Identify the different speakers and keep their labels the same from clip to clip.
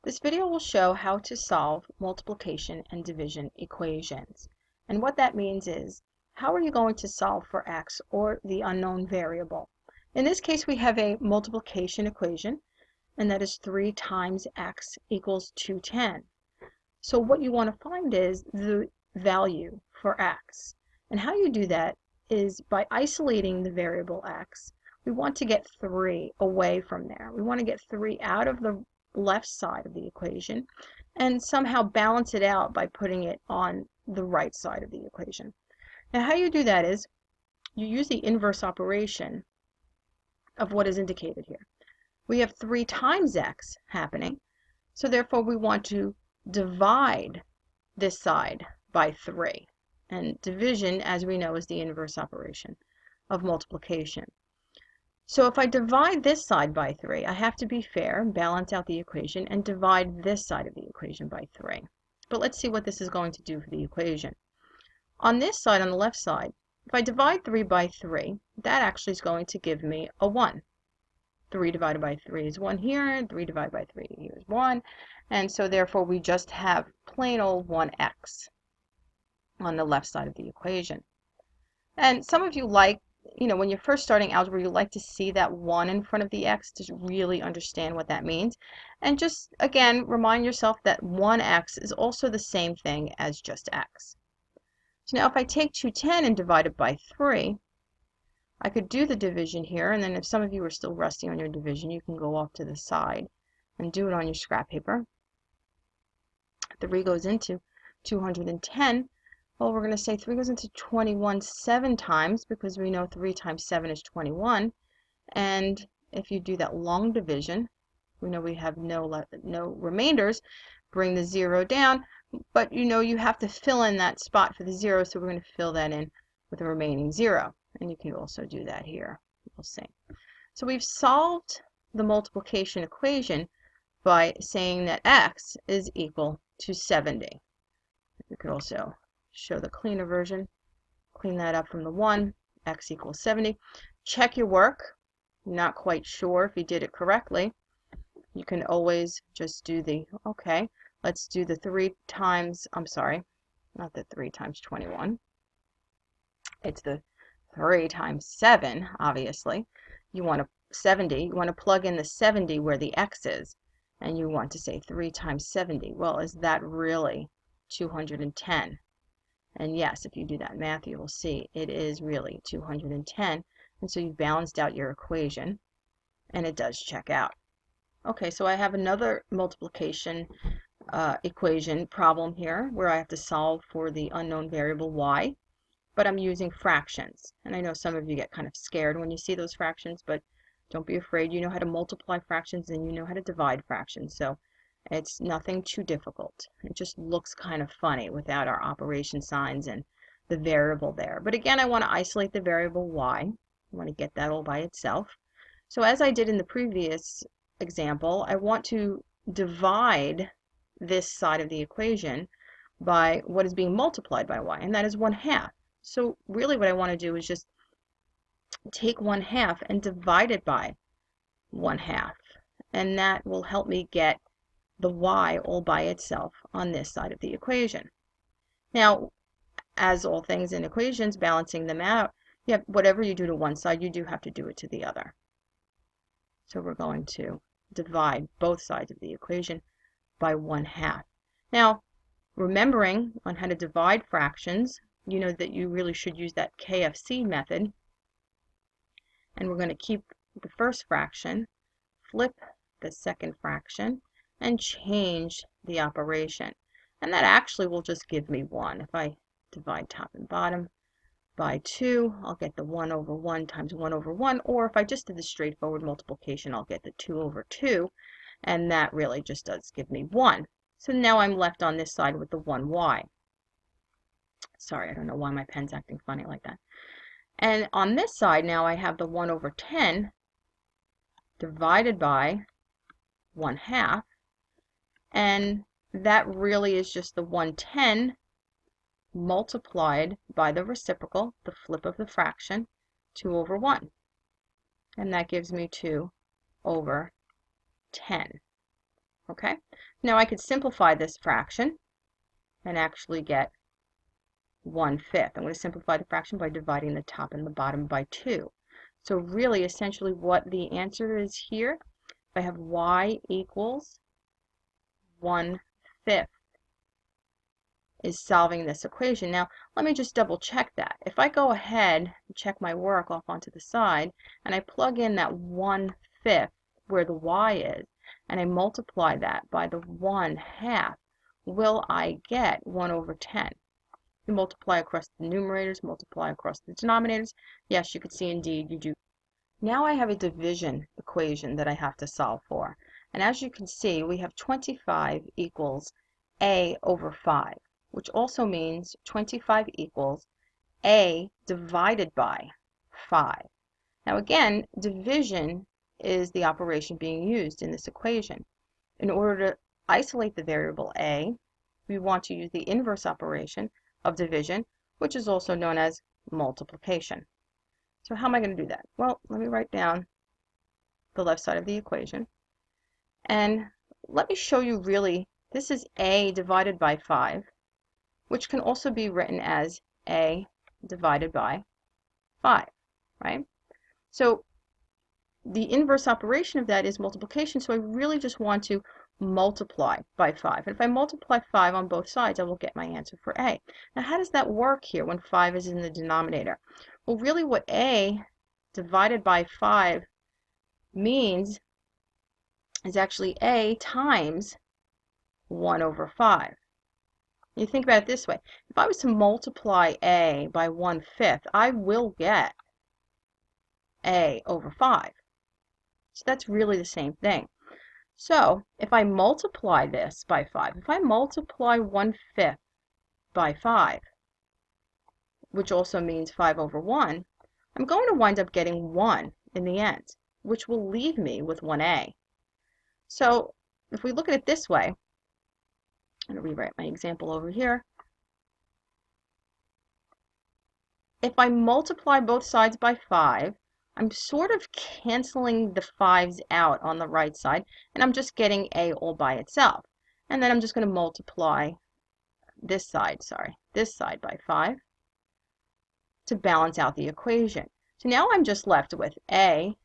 Speaker 1: This video will show how to solve multiplication and division equations. And what that means is, how are you going to solve for x or the unknown variable? In this case, we have a multiplication equation, and that is 3 times x equals 210. So what you want to find is the value for x. And how you do that is by isolating the variable x. We want to get 3 away from there. We want to get 3 out of the left side of the equation and somehow balance it out by putting it on the right side of the equation. Now how you do that is you use the inverse operation of what is indicated here. We have 3 times x happening, so therefore we want to divide this side by 3. And division, as we know, is the inverse operation of multiplication. So if I divide this side by 3, I have to be fair, balance out the equation, and divide this side of the equation by 3. But let's see what this is going to do for the equation. On this side, on the left side, if I divide 3 by 3, that actually is going to give me a 1. 3 divided by 3 is 1 here, 3 divided by 3 here is 1, and so therefore we just have plain old 1x on the left side of the equation. And some of you like, when you're first starting algebra, you like to see that 1 in front of the x to really understand what that means. And just, again, remind yourself that 1x is also the same thing as just x. So now if I take 210 and divide it by 3, I could do the division here, and then if some of you are still rusty on your division, you can go off to the side and do it on your scrap paper. 3 goes into 210. Well, we're going to say 3 goes into 21 7 times, because we know 3 times 7 is 21. And if you do that long division, we know we have no remainders. Bring the 0 down, but you have to fill in that spot for the 0, so we're going to fill that in with the remaining 0. And you can also do that here. We'll see. So we've solved the multiplication equation by saying that x is equal to 70. You could also show the cleaner version, clean that up from the 1, x equals 70. Check your work. Not quite sure if you did it correctly. You can always just do the, okay, let's do the 3 times, I'm sorry, not the 3 times 21. It's the 3 times 7, obviously. You want to 70, you want to plug in the 70 where the x is, and you want to say 3 times 70. Well, is that really 210? And yes, if you do that math, you will see it is really 210. And so you've balanced out your equation, and it does check out. Okay, so I have another multiplication equation problem here where I have to solve for the unknown variable y, but I'm using fractions. And I know some of you get kind of scared when you see those fractions, but don't be afraid. You know how to multiply fractions and you know how to divide fractions. So it's nothing too difficult. It just looks kind of funny without our operation signs and the variable there. But again, I want to isolate the variable y. I want to get that all by itself. So as I did in the previous example, I want to divide this side of the equation by what is being multiplied by y, and that is 1/2. So really what I want to do is just take 1/2 and divide it by 1/2, and that will help me get the y all by itself on this side of the equation. Now, as all things in equations, balancing them out, whatever you do to one side, you do have to do it to the other. So we're going to divide both sides of the equation by 1/2. Now, remembering on how to divide fractions, you know that you really should use that KFC method. And we're going to keep the first fraction, flip the second fraction, and change the operation. And that actually will just give me 1. If I divide top and bottom by 2, I'll get the 1 over 1 times 1 over 1. Or if I just did the straightforward multiplication, I'll get the 2 over 2. And that really just does give me 1. So now I'm left on this side with the 1y. Sorry, I don't know why my pen's acting funny like that. And on this side now I have the 1 over 10 divided by 1/2. And that really is just the 110 multiplied by the reciprocal, the flip of the fraction, 2 over 1. And that gives me 2 over 10. Okay? Now I could simplify this fraction and actually get 1/5. I'm going to simplify the fraction by dividing the top and the bottom by 2. So really, essentially, what the answer is here, if I have y equals 1/5, is solving this equation. Now, let me just double check that. If I go ahead and check my work off onto the side, and I plug in that 1/5 where the y is, and I multiply that by the 1/2, will I get 1/10? You multiply across the numerators, multiply across the denominators. Yes, you can see indeed you do. Now I have a division equation that I have to solve for. And as you can see, we have 25 equals a over 5, which also means 25 equals a divided by 5. Now again, division is the operation being used in this equation. In order to isolate the variable a, we want to use the inverse operation of division, which is also known as multiplication. So how am I going to do that? Well, let me write down the left side of the equation. And let me show you really, this is a divided by 5, which can also be written as a divided by 5, right? So the inverse operation of that is multiplication, so I really just want to multiply by 5. And if I multiply 5 on both sides, I will get my answer for a. Now, how does that work here when 5 is in the denominator? Well, really what a divided by 5 means is actually a times 1/5. You think about it this way. If I was to multiply a by 1/5, I will get a over 5. So that's really the same thing. So if I multiply this by 5, if I multiply 1/5 by 5, which also means 5/1, I'm going to wind up getting 1 in the end, which will leave me with 1a. So if we look at it this way, I'm going to rewrite my example over here. If I multiply both sides by 5, I'm sort of canceling the 5's out on the right side, and I'm just getting a all by itself. And then I'm just going to multiply this side by 5 to balance out the equation. So now I'm just left with a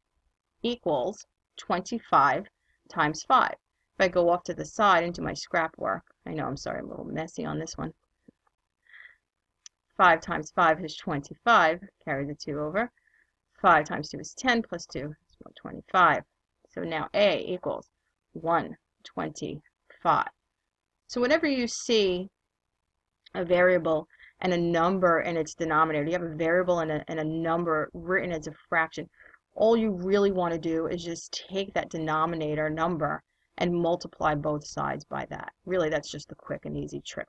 Speaker 1: equals 25 times 5. If I go off to the side and do my scrap work, I know, I'm sorry, I'm a little messy on this one. 5 times 5 is 25, carry the 2 over. 5 times 2 is 10, plus 2 is 125. So now a equals 125. So whenever you see a variable and a number in its denominator, you have a variable and a number written as a fraction, all you really want to do is just take that denominator number and multiply both sides by that. Really, that's just a quick and easy trick.